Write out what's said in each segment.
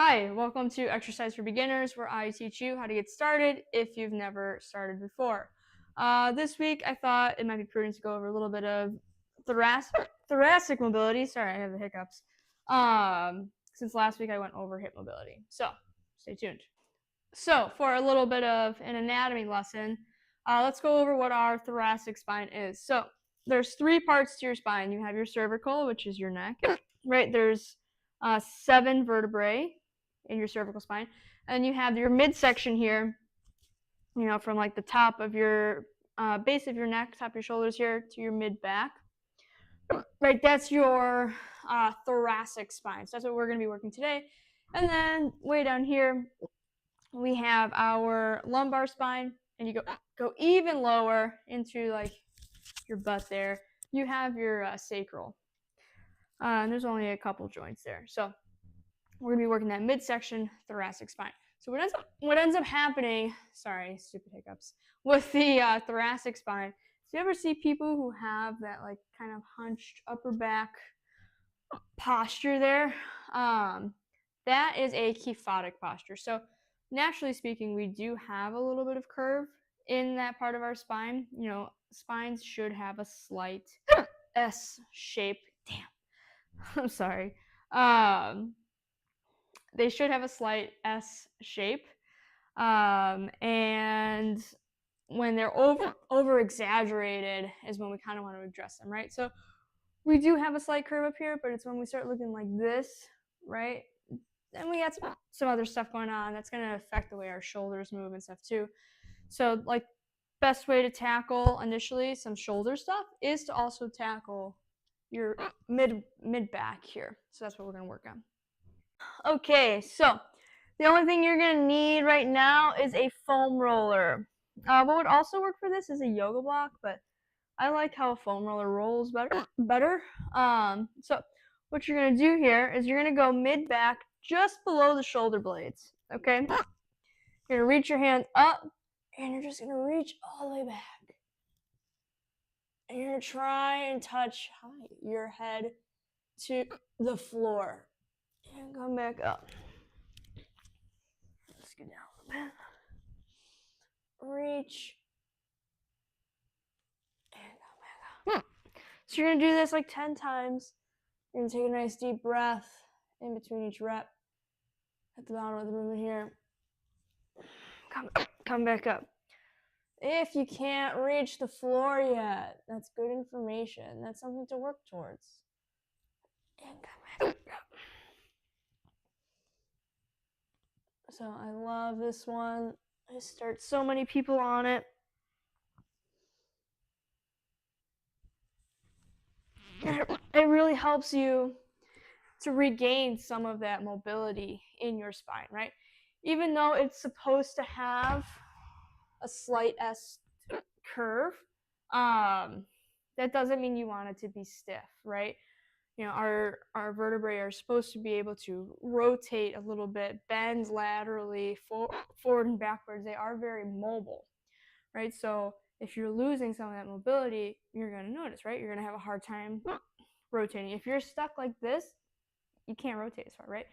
Hi, welcome to Exercise for Beginners, where I teach you how to get started if you've never started before. This week, I thought it might be prudent to go over a little bit of thoracic mobility. Sorry, I have the hiccups. Since last week I went over hip mobility. So, stay tuned. So, for a little bit of an anatomy lesson, let's go over what our thoracic spine is. So, there's three parts to your spine. You have your cervical, which is your neck, right? There's 7 vertebrae in your cervical spine, and you have your midsection here, from like the top of your base of your neck, top of your shoulders here to your mid back, right? That's your thoracic spine. So that's what we're going to be working today. And then way down here we have our lumbar spine, and you go even lower into like your butt there. You have your sacral, and there's only a couple joints there. So we're gonna be working that midsection thoracic spine. So what ends up happening, sorry, stupid hiccups, with the thoracic spine, do you ever see people who have that like kind of hunched upper back posture there? That is a kyphotic posture. So naturally speaking, we do have a little bit of curve in that part of our spine. Spines should have a slight S shape. Damn, I'm sorry. They should have a slight S shape, and when they're over exaggerated is when we kind of want to address them, right? So we do have a slight curve up here, but it's when we start looking like this, right? Then we got some other stuff going on that's going to affect the way our shoulders move and stuff too. So like best way to tackle initially some shoulder stuff is to also tackle your mid back here. So that's what we're going to work on. Okay, so the only thing you're going to need right now is a foam roller. What would also work for this is a yoga block, but I like how a foam roller rolls better. So what you're going to do here is you're going to go mid-back just below the shoulder blades, okay? You're going to reach your hand up, and you're just going to reach all the way back. And you're going to try and touch your head to the floor. And come back up. Let's get down a little bit. Reach. And come back up. So you're going to do this like 10 times. You're going to take a nice deep breath in between each rep. At the bottom of the movement here. Come back up. If you can't reach the floor yet, that's good information. That's something to work towards. And come back up. So I love this one. I start so many people on it. It really helps you to regain some of that mobility in your spine, right? Even though it's supposed to have a slight S curve, that doesn't mean you want it to be stiff, right? Our vertebrae are supposed to be able to rotate a little bit, bend laterally, forward and backwards. They are very mobile, right? So if you're losing some of that mobility, you're going to notice, right? You're going to have a hard time rotating. If you're stuck like this, you can't rotate as far, right?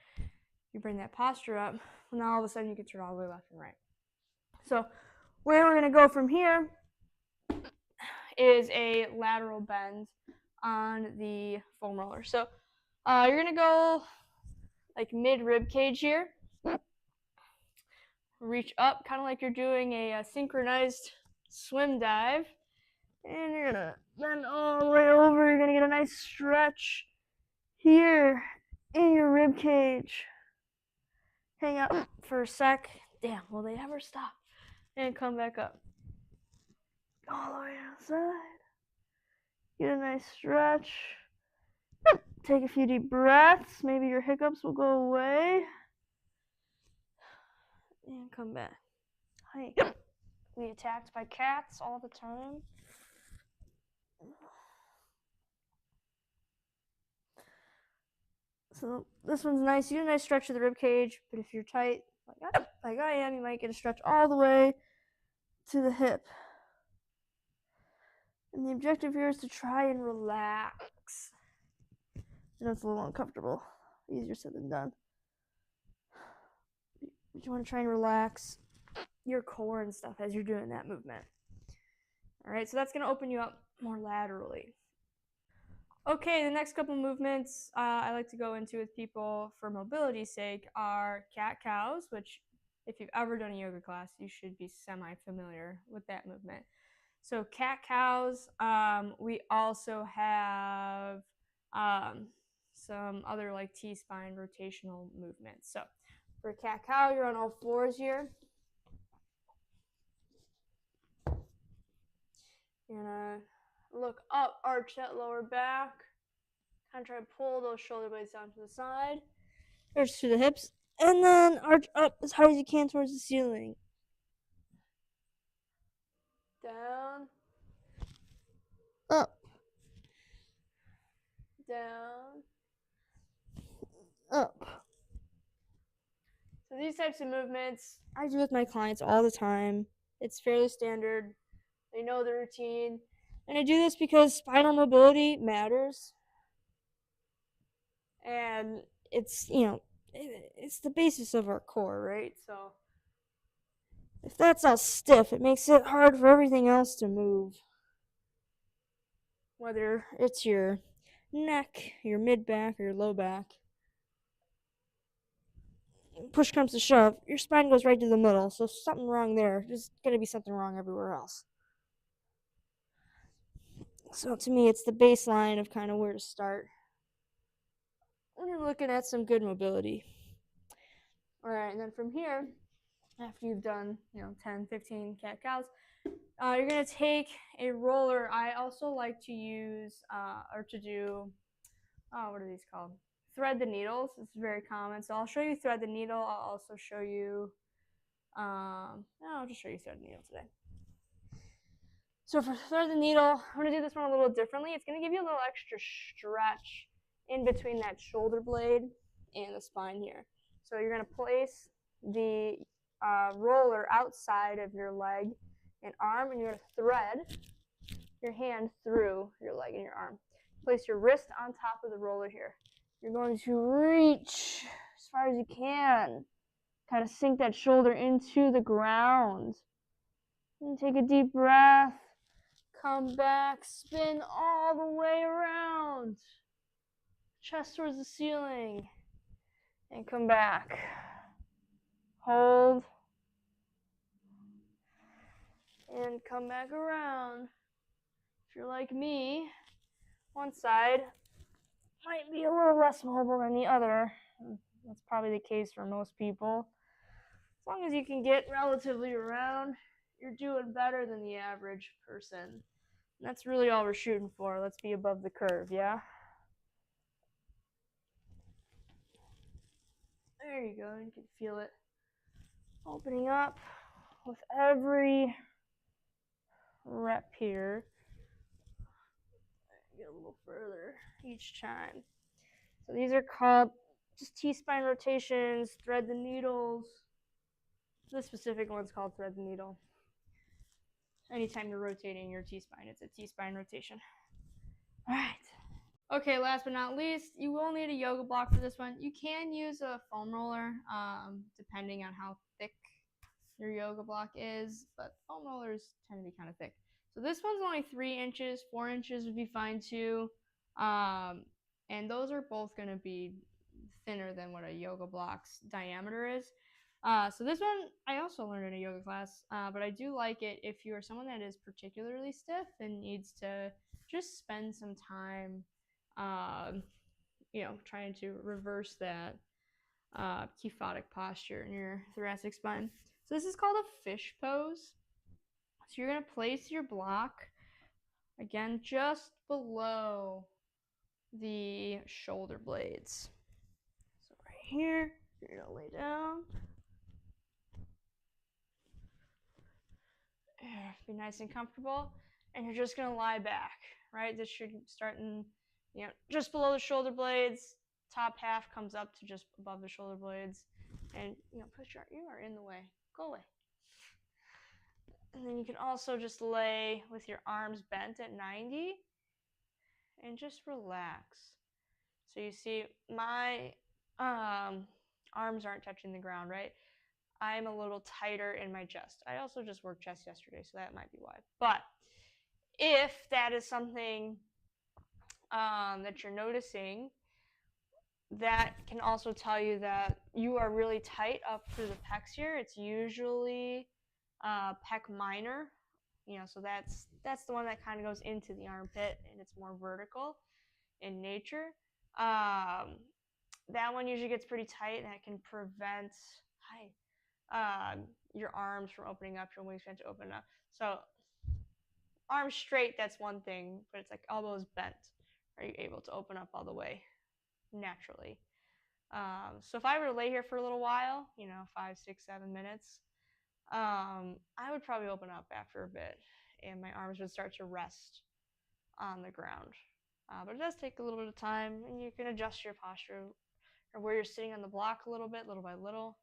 You bring that posture up, and now all of a sudden you can turn all the way left and right. So where we're going to go from here is a lateral bend on the foam roller. So you're going to go like mid rib cage here. Reach up, kind of like you're doing a synchronized swim dive. And you're going to bend all the way over. You're going to get a nice stretch here in your rib cage. Hang out for a sec. Damn, will they ever stop? And come back up. All the way outside. Get a nice stretch. Take a few deep breaths. Maybe your hiccups will go away. And come back. Hi. We attacked by cats all the time. So this one's nice. You get a nice stretch of the rib cage, but if you're tight, like I am, you might get a stretch all the way to the hip. And the objective here is to try and relax. I know it's a little uncomfortable. Easier said than done. But you want to try and relax your core and stuff as you're doing that movement. All right, so that's going to open you up more laterally. Okay, the next couple movements I like to go into with people for mobility's sake are cat-cows, which if you've ever done a yoga class, you should be semi-familiar with that movement. So cat-cows, we also have some other like T-spine rotational movements. So for cat-cow, you're on all fours here. You're gonna look up, arch that lower back. Kind of try to pull those shoulder blades down to the side, arch to the hips, and then arch up as hard as you can towards the ceiling. Down, up, down, up. So these types of movements I do with my clients all the time. It's fairly standard. They know the routine. And I do this because spinal mobility matters. And it's, it's the basis of our core, right? So if that's all stiff, it makes it hard for everything else to move. Whether it's your neck, your mid back, or your low back. Push comes to shove, your spine goes right to the middle. So if something wrong there, there's going to be something wrong everywhere else. So to me, it's the baseline of kind of where to start when you're looking at some good mobility. All right, and then from here, after you've done 10, 15 cat-cows, you're going to take a roller. I also like to use or to do, what are these called? Thread the needles. It's very common. So I'll show you thread the needle. I'll also show you, I'll just show you thread the needle today. So for thread the needle, I'm going to do this one a little differently. It's going to give you a little extra stretch in between that shoulder blade and the spine here. So you're going to place the roller outside of your leg and arm, and you're going to thread your hand through your leg and your arm. Place your wrist on top of the roller here. You're going to reach as far as you can. Kind of sink that shoulder into the ground. And take a deep breath. Come back, spin all the way around. Chest towards the ceiling. And come back. Hold. And come back around. If you're like me, one side might be a little less mobile than the other. That's probably the case for most people. As long as you can get relatively around, you're doing better than the average person. And that's really all we're shooting for. Let's be above the curve, yeah? There you go. You can feel it opening up with every rep here. Get a little further each time. So these are called just T-spine rotations, thread the needles. This specific one's called thread the needle. Anytime you're rotating your T-spine, it's a T-spine rotation. All right. Okay, last but not least, you will need a yoga block for this one. You can use a foam roller, depending on how thick your yoga block is, but foam rollers tend to be kind of thick. So this one's only 3 inches, 4 inches would be fine too. And those are both going to be thinner than what a yoga block's diameter is. So this one I also learned in a yoga class, but I do like it if you are someone that is particularly stiff and needs to just spend some time, trying to reverse that kyphotic posture in your thoracic spine. So this is called a fish pose. So you're going to place your block, again, just below the shoulder blades. So right here, you're going to lay down. Be nice and comfortable. And you're just going to lie back, right? This should start in, just below the shoulder blades. Top half comes up to just above the shoulder blades. And, you are in the way. Go away. And then you can also just lay with your arms bent at 90 and just relax. So you see my arms aren't touching the ground, right? I'm a little tighter in my chest. I also just worked chest yesterday, so that might be why. But if that is something that you're noticing, that can also tell you that you are really tight up through the pecs here. It's usually pec minor, so that's the one that kind of goes into the armpit and it's more vertical in nature. That one usually gets pretty tight and that can prevent your arms from opening up, your wingspan to open up. So arms straight, that's one thing, but it's like elbows bent. Are you able to open up all the way naturally? So if I were to lay here for a little while, 5, 6, 7 minutes, I would probably open up after a bit and my arms would start to rest on the ground. But it does take a little bit of time and you can adjust your posture or where you're sitting on the block a little bit, little by little.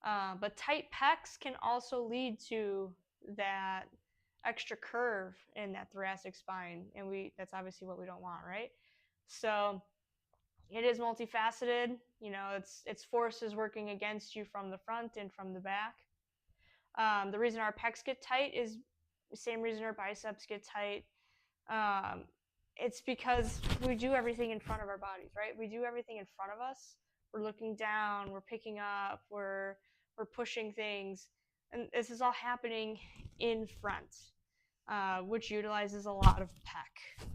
But tight pecs can also lead to that extra curve in that thoracic spine, and that's obviously what we don't want, right? So it is multifaceted. It's forces working against you from the front and from the back. The reason our pecs get tight is the same reason our biceps get tight. It's because we do everything in front of our bodies, right? We do everything in front of us. We're looking down, we're picking up, we're pushing things, and this is all happening in front, which utilizes a lot of pec,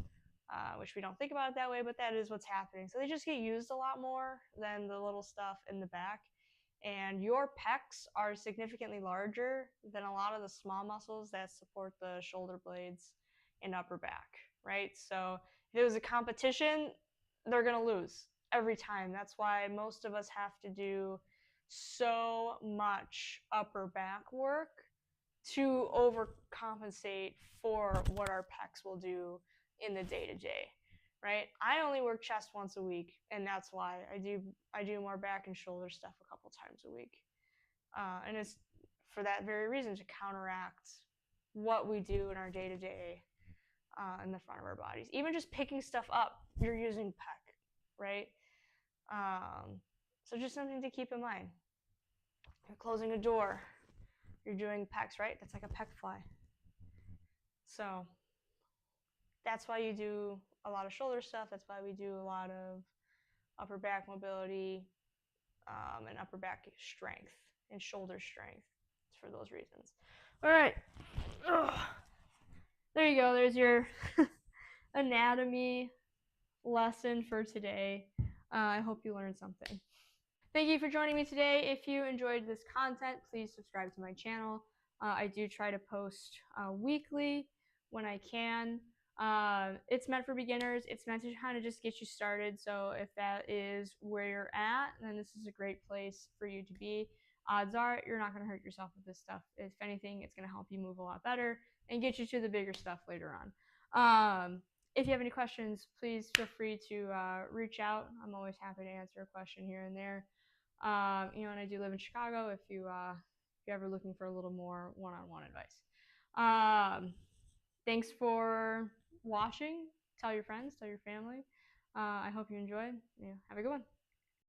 which we don't think about it that way, but that is what's happening. So they just get used a lot more than the little stuff in the back. And your pecs are significantly larger than a lot of the small muscles that support the shoulder blades and upper back, right? So if it was a competition, they're going to lose every time. That's why most of us have to do so much upper back work to overcompensate for what our pecs will do in the day to day, right? I only work chest once a week, and that's why I do more back and shoulder stuff a couple times a week, and it's for that very reason, to counteract what we do in our day to day in the front of our bodies. Even just picking stuff up, you're using pec, right? So just something to keep in mind. You're closing a door, you're doing pecs, right? That's like a pec fly. So that's why you do a lot of shoulder stuff. That's why we do a lot of upper back mobility and upper back strength and shoulder strength. It's for those reasons. All right. Ugh. There you go. There's your anatomy lesson for today. I hope you learned something. Thank you for joining me today. If you enjoyed this content, please subscribe to my channel. I do try to post weekly when I can. It's meant for beginners. It's meant to kind of just get you started. So if that is where you're at, then this is a great place for you to be. Odds are you're not going to hurt yourself with this stuff. If anything, it's going to help you move a lot better and get you to the bigger stuff later on. If you have any questions, please feel free to reach out. I'm always happy to answer a question here and there. And I do live in Chicago if you're ever looking for a little more one-on-one advice. Thanks for watching. Tell your friends, tell your family. I hope you enjoyed. Have a good one.